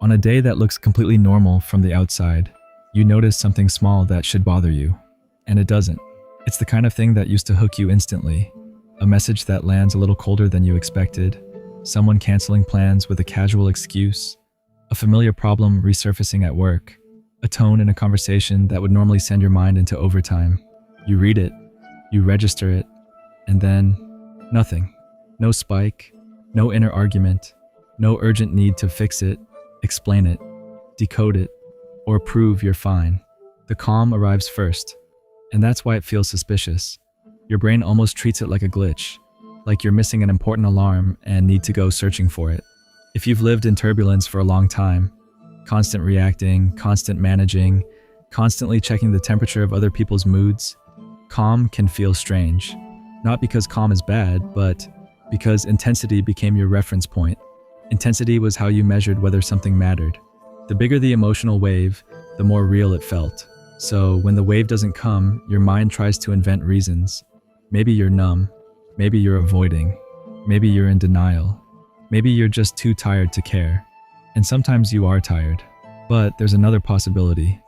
On a day that looks completely normal from the outside, you notice something small that should bother you, and it doesn't. It's the kind of thing that used to hook you instantly. A message that lands a little colder than you expected, someone canceling plans with a casual excuse, a familiar problem resurfacing at work, a tone in a conversation that would normally send your mind into overtime. You read it, you register it, and then nothing. No spike, no inner argument, no urgent need to fix it, explain it, decode it, or prove you're fine. The calm arrives first, and that's why it feels suspicious. Your brain almost treats it like a glitch, like you're missing an important alarm and need to go searching for it. If you've lived in turbulence for a long time, constant reacting, constant managing, constantly checking the temperature of other people's moods, calm can feel strange. Not because calm is bad, but because intensity became your reference point. Intensity was how you measured whether something mattered. The bigger the emotional wave, the more real it felt. So when the wave doesn't come, your mind tries to invent reasons. Maybe you're numb. Maybe you're avoiding. Maybe you're in denial. Maybe you're just too tired to care. And sometimes you are tired. But there's another possibility.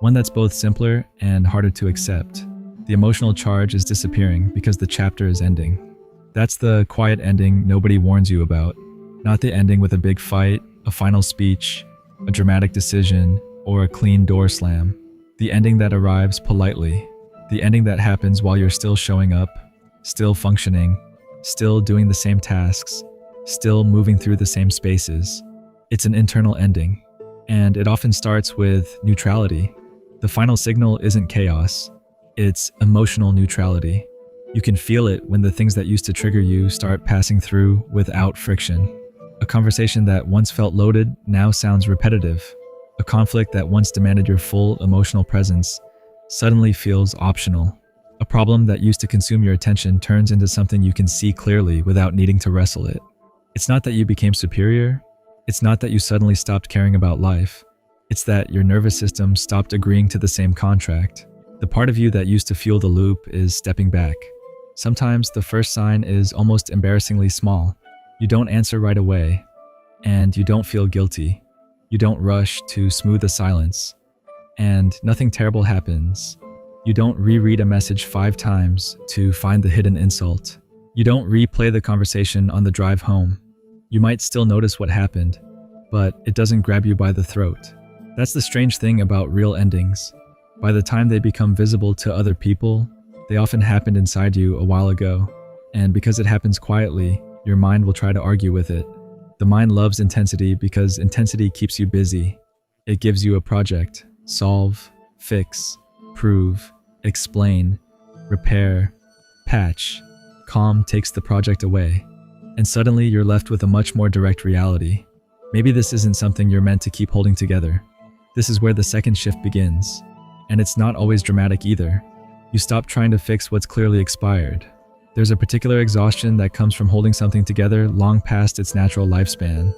One that's both simpler and harder to accept. The emotional charge is disappearing because the chapter is ending. That's the quiet ending nobody warns you about. Not the ending with a big fight, a final speech, a dramatic decision, or a clean door slam. The ending that arrives politely. The ending that happens while you're still showing up, still functioning, still doing the same tasks, still moving through the same spaces. It's an internal ending, and it often starts with neutrality. The final signal isn't chaos, it's emotional neutrality. You can feel it when the things that used to trigger you start passing through without friction. A conversation that once felt loaded now sounds repetitive. A conflict that once demanded your full emotional presence suddenly feels optional. A problem that used to consume your attention turns into something you can see clearly without needing to wrestle it. It's not that you became superior. It's not that you suddenly stopped caring about life. It's that your nervous system stopped agreeing to the same contract. The part of you that used to fuel the loop is stepping back. Sometimes the first sign is almost embarrassingly small. You don't answer right away, and you don't feel guilty. You don't rush to smooth the silence, and nothing terrible happens. You don't reread a message 5 times to find the hidden insult. You don't replay the conversation on the drive home. You might still notice what happened, but it doesn't grab you by the throat. That's the strange thing about real endings. By the time they become visible to other people, they often happened inside you a while ago, and because it happens quietly, your mind will try to argue with it. The mind loves intensity because intensity keeps you busy. It gives you a project. Solve, fix, prove, explain, repair, patch. Calm takes the project away, and suddenly you're left with a much more direct reality. Maybe this isn't something you're meant to keep holding together. This is where the second shift begins, and it's not always dramatic either. You stop trying to fix what's clearly expired. There's a particular exhaustion that comes from holding something together long past its natural lifespan.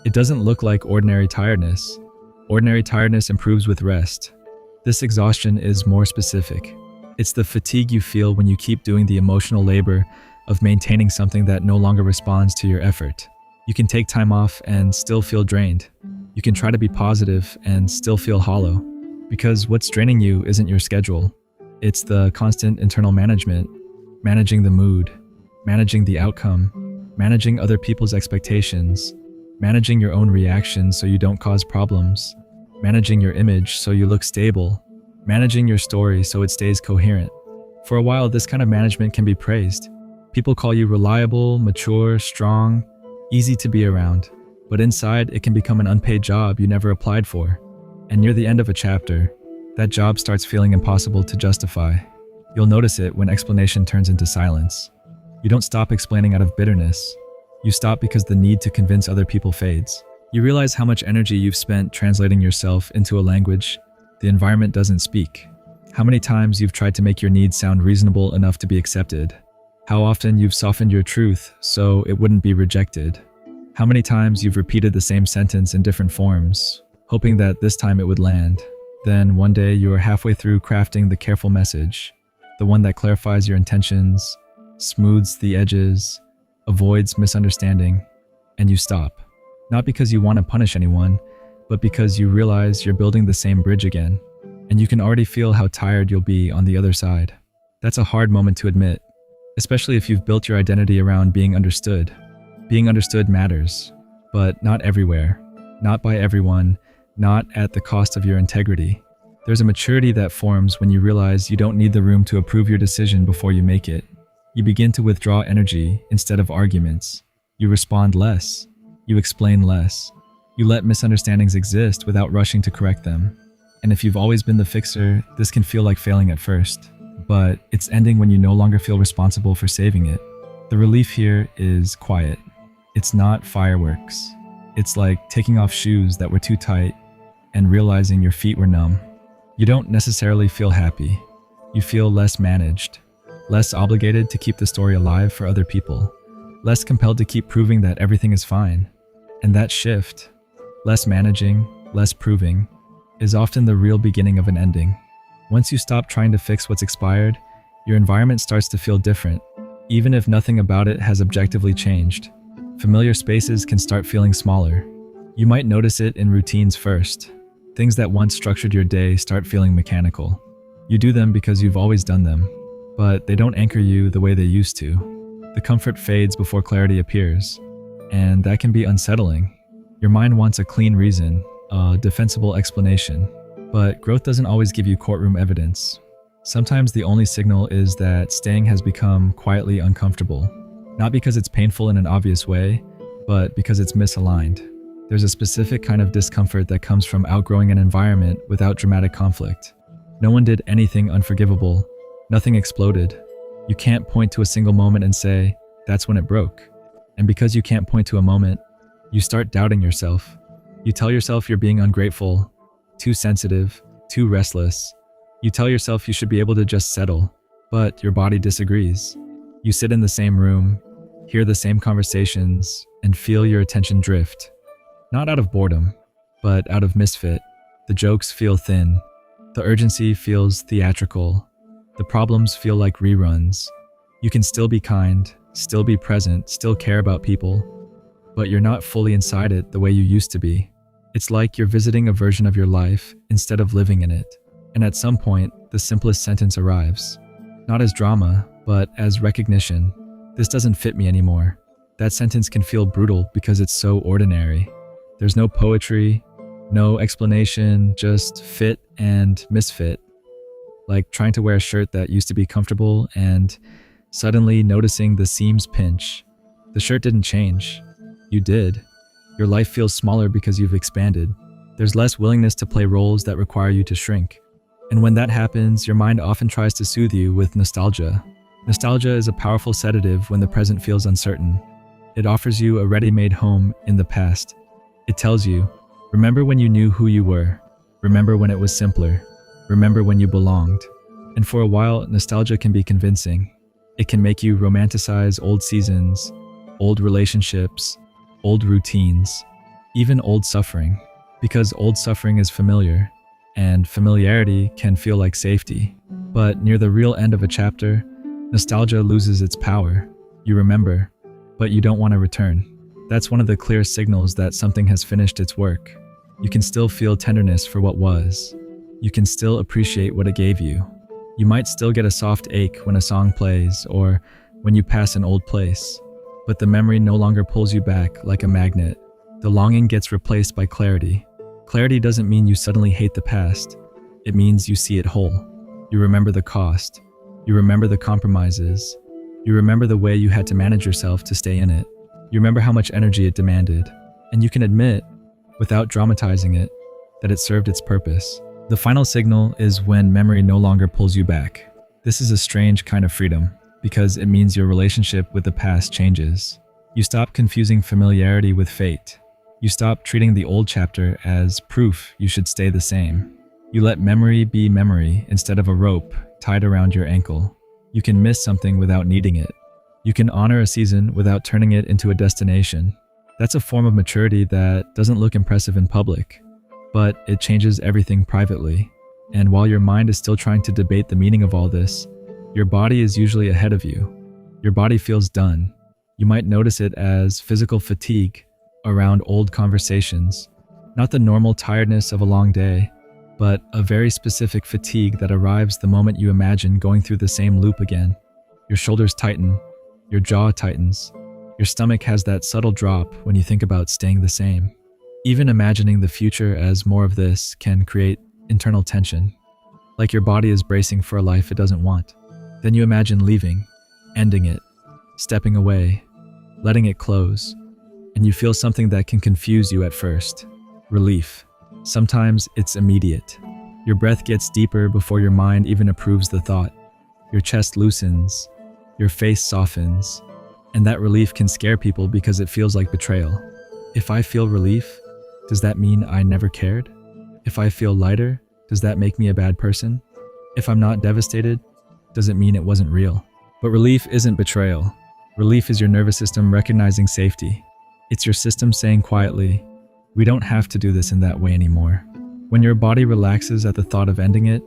It doesn't look like ordinary tiredness. Ordinary tiredness improves with rest. This exhaustion is more specific. It's the fatigue you feel when you keep doing the emotional labor of maintaining something that no longer responds to your effort. You can take time off and still feel drained. You can try to be positive and still feel hollow. Because what's draining you isn't your schedule. It's the constant internal management. Managing the mood, managing the outcome, managing other people's expectations, managing your own reactions so you don't cause problems, managing your image so you look stable, managing your story so it stays coherent. For a while, this kind of management can be praised. People call you reliable, mature, strong, easy to be around. But inside, it can become an unpaid job you never applied for. And near the end of a chapter, that job starts feeling impossible to justify. You'll notice it when explanation turns into silence. You don't stop explaining out of bitterness. You stop because the need to convince other people fades. You realize how much energy you've spent translating yourself into a language the environment doesn't speak. How many times you've tried to make your needs sound reasonable enough to be accepted. How often you've softened your truth so it wouldn't be rejected. How many times you've repeated the same sentence in different forms, hoping that this time it would land. Then one day you are halfway through crafting the careful message. The one that clarifies your intentions, smooths the edges, avoids misunderstanding, and you stop. Not because you want to punish anyone, but because you realize you're building the same bridge again, and you can already feel how tired you'll be on the other side. That's a hard moment to admit, especially if you've built your identity around being understood. Being understood matters, but not everywhere, not by everyone, not at the cost of your integrity. There's a maturity that forms when you realize you don't need the room to approve your decision before you make it. You begin to withdraw energy instead of arguments. You respond less. You explain less. You let misunderstandings exist without rushing to correct them. And if you've always been the fixer, this can feel like failing at first. But it's ending when you no longer feel responsible for saving it. The relief here is quiet. It's not fireworks. It's like taking off shoes that were too tight and realizing your feet were numb. You don't necessarily feel happy. You feel less managed, less obligated to keep the story alive for other people, less compelled to keep proving that everything is fine. And that shift, less managing, less proving, is often the real beginning of an ending. Once you stop trying to fix what's expired, your environment starts to feel different, even if nothing about it has objectively changed. Familiar spaces can start feeling smaller. You might notice it in routines first. Things that once structured your day start feeling mechanical. You do them because you've always done them, but they don't anchor you the way they used to. The comfort fades before clarity appears, and that can be unsettling. Your mind wants a clean reason, a defensible explanation, but growth doesn't always give you courtroom evidence. Sometimes the only signal is that staying has become quietly uncomfortable, not because it's painful in an obvious way, but because it's misaligned. There's a specific kind of discomfort that comes from outgrowing an environment without dramatic conflict. No one did anything unforgivable. Nothing exploded. You can't point to a single moment and say, that's when it broke. And because you can't point to a moment, you start doubting yourself. You tell yourself you're being ungrateful, too sensitive, too restless. You tell yourself you should be able to just settle, but your body disagrees. You sit in the same room, hear the same conversations, and feel your attention drift. Not out of boredom, but out of misfit. The jokes feel thin. The urgency feels theatrical. The problems feel like reruns. You can still be kind, still be present, still care about people, but you're not fully inside it the way you used to be. It's like you're visiting a version of your life instead of living in it. And at some point, the simplest sentence arrives. Not as drama, but as recognition. This doesn't fit me anymore. That sentence can feel brutal because it's so ordinary. There's no poetry, no explanation, just fit and misfit. Like trying to wear a shirt that used to be comfortable and suddenly noticing the seams pinch. The shirt didn't change. You did. Your life feels smaller because you've expanded. There's less willingness to play roles that require you to shrink. And when that happens, your mind often tries to soothe you with nostalgia. Nostalgia is a powerful sedative when the present feels uncertain. It offers you a ready-made home in the past. It tells you, remember when you knew who you were. Remember when it was simpler. Remember when you belonged. And for a while, nostalgia can be convincing. It can make you romanticize old seasons, old relationships, old routines, even old suffering. Because old suffering is familiar, and familiarity can feel like safety. But near the real end of a chapter, nostalgia loses its power. You remember, but you don't want to return. That's one of the clear signals that something has finished its work. You can still feel tenderness for what was. You can still appreciate what it gave you. You might still get a soft ache when a song plays or when you pass an old place. But the memory no longer pulls you back like a magnet. The longing gets replaced by clarity. Clarity doesn't mean you suddenly hate the past. It means you see it whole. You remember the cost. You remember the compromises. You remember the way you had to manage yourself to stay in it. You remember how much energy it demanded. And you can admit, without dramatizing it, that it served its purpose. The final signal is when memory no longer pulls you back. This is a strange kind of freedom, because it means your relationship with the past changes. You stop confusing familiarity with fate. You stop treating the old chapter as proof you should stay the same. You let memory be memory instead of a rope tied around your ankle. You can miss something without needing it. You can honor a season without turning it into a destination. That's a form of maturity that doesn't look impressive in public, but it changes everything privately. And while your mind is still trying to debate the meaning of all this, your body is usually ahead of you. Your body feels done. You might notice it as physical fatigue around old conversations, Not the normal tiredness of a long day, but a very specific fatigue that arrives the moment you imagine going through the same loop again. Your shoulders tighten, your jaw tightens, your stomach has that subtle drop when you think about staying the same. Even imagining the future as more of this can create internal tension, like your body is bracing for a life it doesn't want. Then you imagine leaving, ending it, stepping away, letting it close, and you feel something that can confuse you at first. Relief. Sometimes it's immediate. Your breath gets deeper before your mind even approves the thought. Your chest loosens, your face softens, and that relief can scare people because it feels like betrayal. If I feel relief, does that mean I never cared? If I feel lighter, does that make me a bad person? If I'm not devastated, does it mean it wasn't real? But relief isn't betrayal. Relief is your nervous system recognizing safety. It's your system saying quietly, we don't have to do this in that way anymore. When your body relaxes at the thought of ending it,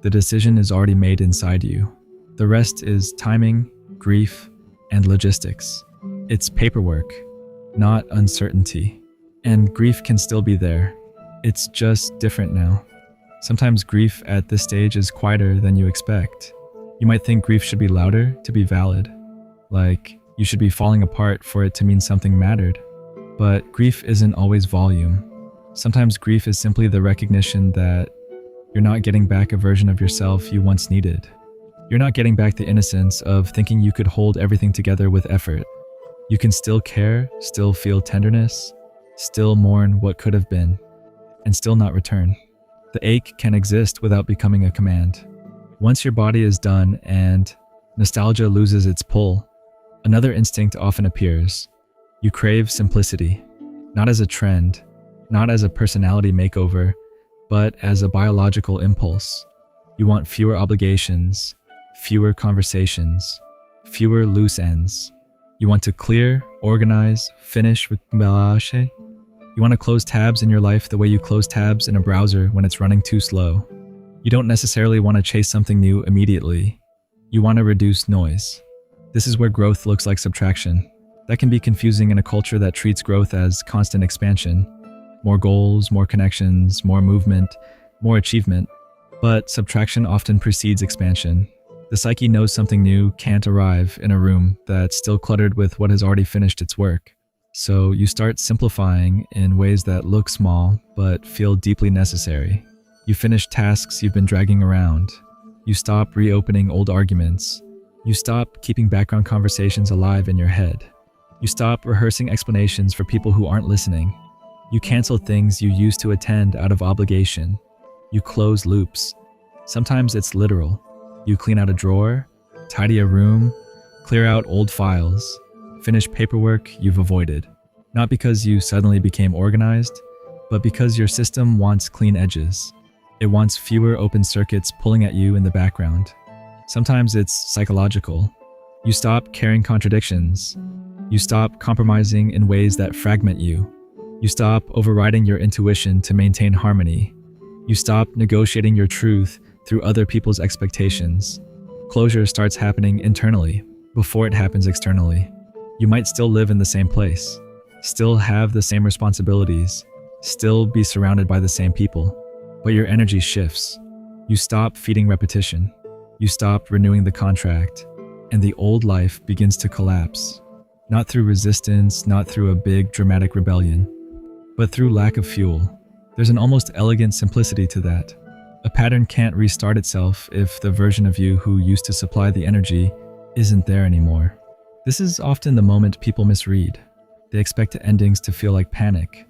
the decision is already made inside you. The rest is timing, grief, and logistics. It's paperwork, not uncertainty. And grief can still be there. It's just different now. Sometimes grief at this stage is quieter than you expect. You might think grief should be louder to be valid, like you should be falling apart for it to mean something mattered. But grief isn't always volume. Sometimes grief is simply the recognition that you're not getting back a version of yourself you once needed. You're not getting back the innocence of thinking you could hold everything together with effort. You can still care, still feel tenderness, still mourn what could have been, and still not return. The ache can exist without becoming a command. Once your body is done and nostalgia loses its pull, another instinct often appears. You crave simplicity, not as a trend, not as a personality makeover, but as a biological impulse. You want fewer obligations, fewer conversations, fewer loose ends. You want to clear, organize, finish with mélange. You want to close tabs in your life the way you close tabs in a browser when it's running too slow. You don't necessarily want to chase something new immediately. You want to reduce noise. This is where growth looks like subtraction. That can be confusing in a culture that treats growth as constant expansion. More goals, more connections, more movement, more achievement. But subtraction often precedes expansion. The psyche knows something new can't arrive in a room that's still cluttered with what has already finished its work. So you start simplifying in ways that look small but feel deeply necessary. You finish tasks you've been dragging around. You stop reopening old arguments. You stop keeping background conversations alive in your head. You stop rehearsing explanations for people who aren't listening. You cancel things you used to attend out of obligation. You close loops. Sometimes it's literal. You clean out a drawer, tidy a room, clear out old files, finish paperwork you've avoided. Not because you suddenly became organized, but because your system wants clean edges. It wants fewer open circuits pulling at you in the background. Sometimes it's psychological. You stop carrying contradictions. You stop compromising in ways that fragment you. You stop overriding your intuition to maintain harmony. You stop negotiating your truth through other people's expectations. Closure starts happening internally before it happens externally. You might still live in the same place, still have the same responsibilities, still be surrounded by the same people, but your energy shifts. You stop feeding repetition. You stop renewing the contract, and the old life begins to collapse. Not through resistance, not through a big dramatic rebellion, but through lack of fuel. There's an almost elegant simplicity to that. A pattern can't restart itself if the version of you who used to supply the energy isn't there anymore. This is often the moment people misread. They expect endings to feel like panic,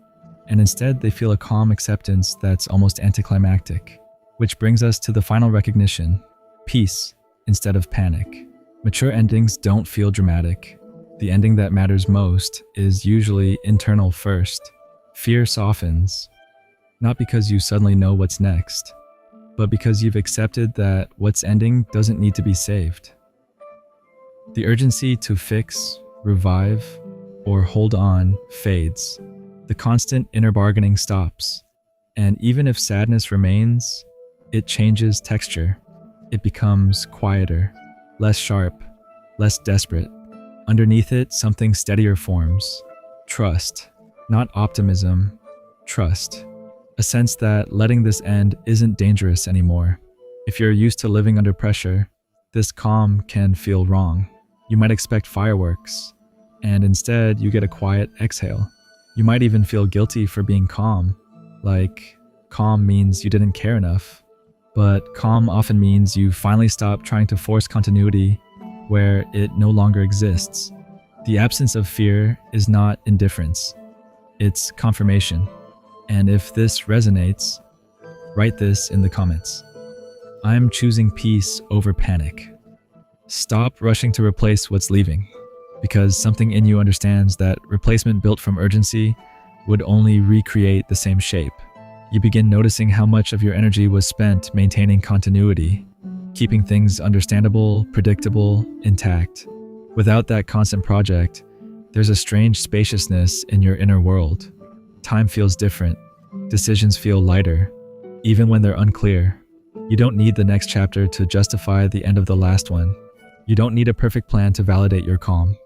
and instead they feel a calm acceptance that's almost anticlimactic. Which brings us to the final recognition: peace instead of panic. Mature endings don't feel dramatic. The ending that matters most is usually internal first. Fear softens, not because you suddenly know what's next, but because you've accepted that what's ending doesn't need to be saved. The urgency to fix, revive, or hold on fades. The constant inner bargaining stops. And even if sadness remains, it changes texture. It becomes quieter, less sharp, less desperate. Underneath it, something steadier forms. Trust, not optimism, trust. A sense that letting this end isn't dangerous anymore. If you're used to living under pressure, this calm can feel wrong. You might expect fireworks, and instead you get a quiet exhale. You might even feel guilty for being calm, like calm means you didn't care enough. But calm often means you finally stop trying to force continuity where it no longer exists. The absence of fear is not indifference, it's confirmation. And if this resonates, write this in the comments. I'm choosing peace over panic. Stop rushing to replace what's leaving, because something in you understands that replacement built from urgency would only recreate the same shape. You begin noticing how much of your energy was spent maintaining continuity, keeping things understandable, predictable, intact. Without that constant project, there's a strange spaciousness in your inner world. Time feels different. Decisions feel lighter, even when they're unclear. You don't need the next chapter to justify the end of the last one. You don't need a perfect plan to validate your calm.